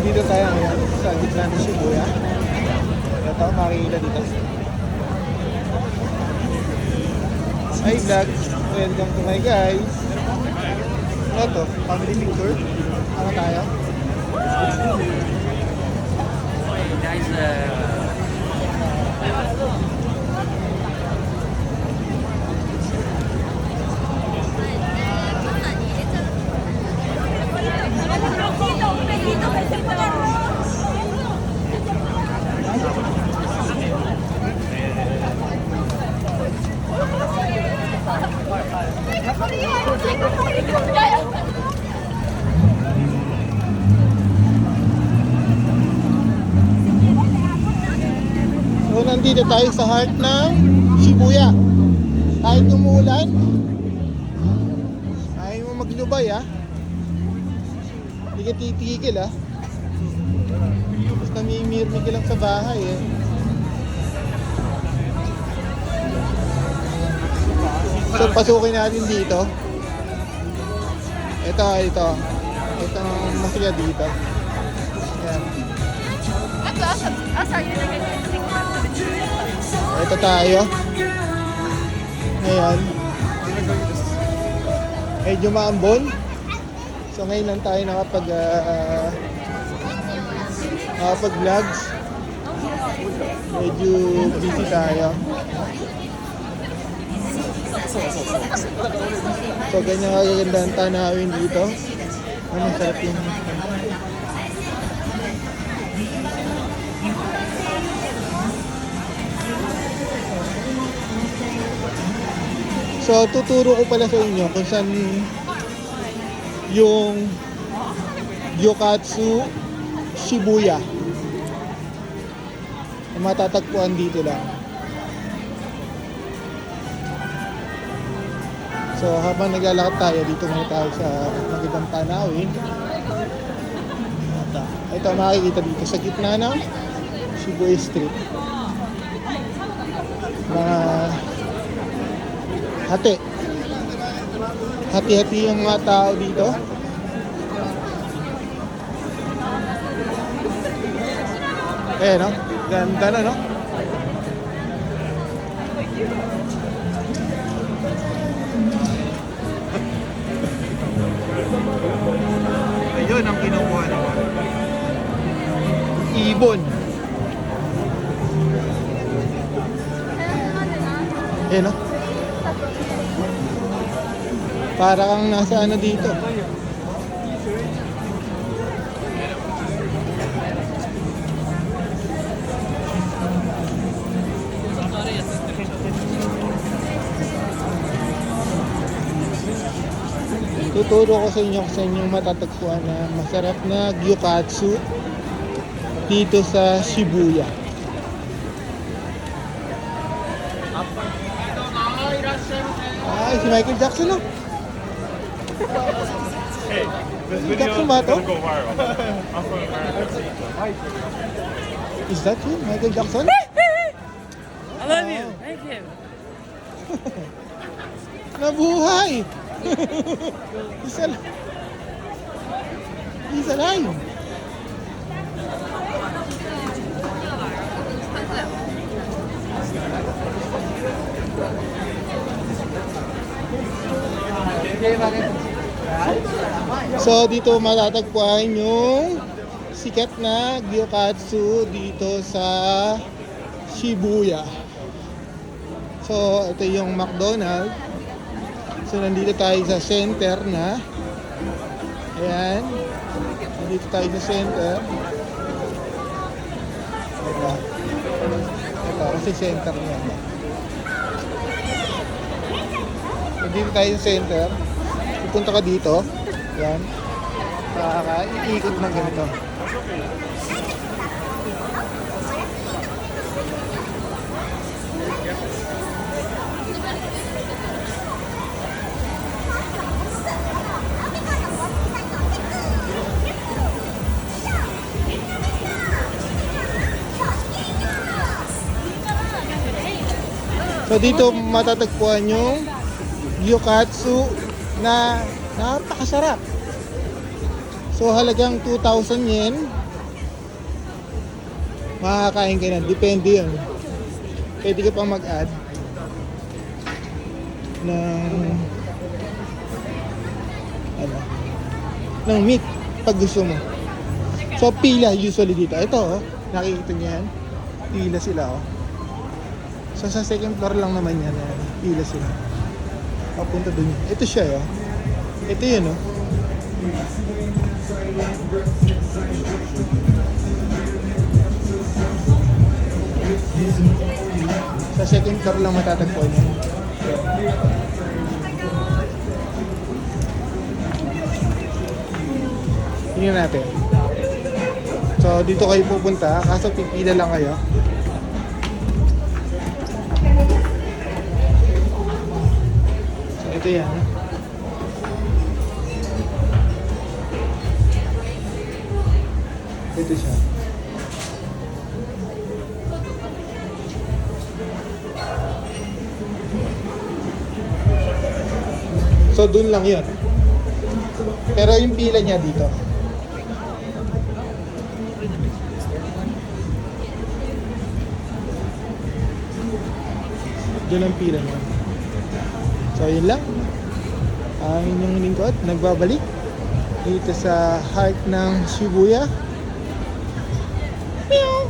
Nandito tayo ngayon sa gitna ng Shibuya. Ito, makikita dito. Hi vlog! Welcome to my guys! Ano to? Family picture? Ano tayo? Guys, So nandito tayo sa heart ng Shibuya. Kahit umuulan, ayaw mo maglubay Hindi ka titigil Basta namimirmi ka lang sa bahay So pasukin natin dito. Ito ang masaya dito. Ayan. Ito tayo. Ngayon. Medyo maambon. So ngayon lang tayo nakapag-vlogs. Medyo busy tayo. So ganyan kagaganda ang tanawin dito. Masarap yung So tuturo ko pala sa inyo kung saan yung Gyokatsu Shibuya. Matatagpuan dito lang. So habang naglalakad tayo, dito muna tayo sa magandang tanawin. Ito makikita dito sa gitna ng Shibuya Street. Mga hati-hati yung mga tao dito. No? Ganda na, no? Ayun ang kinukuha naman. Ibon. No? Para kang nasa ano dito. Tuturo ko sa inyo kung saan yung matatagpuan na masarap na gyokatsu dito sa Shibuya. Ay, si Michael Jackson, no? Hey, this Michael video Jackson ba to? doesn't go viral. I'm from America. Is that you, Michael Jackson? I love you. Thank you. Nabuhay! He's alive! So dito matatagpuan yung sikat na gyokatsu dito sa Shibuya. So ito yung McDonald's. So nandito tayo sa center na. Ayan. Nandito tayo sa center. Ito kasi center niya. Nandito tayo sa center. Pupunta ka dito. Ayan. Iikot ng ganito. So dito matatagpuan yung gyokatsu na napakasarap. So halagang 2,000 yen makakain ka na. Depende yun. Pwede ka pang mag-add ng ano, ng meat pag gusto mo. So pila usually dito. Ito oh, nakikita niyo yan. Pila sila oh. So sa second floor lang naman yan. Pila sila. Papunta dun. Ito siya oh. Ito yun oh. Sa second floor lang matatagpuan yan. Tingnan natin. So dito kayo pupunta, kaso pipila lang kayo. So ito yan. Ito siya. So dun lang yun. Pero yung pila niya dito. Doon ang pila niya. So yun lang. Ang inyong lingkod nagbabalik dito sa heart ng Shibuya. Meow!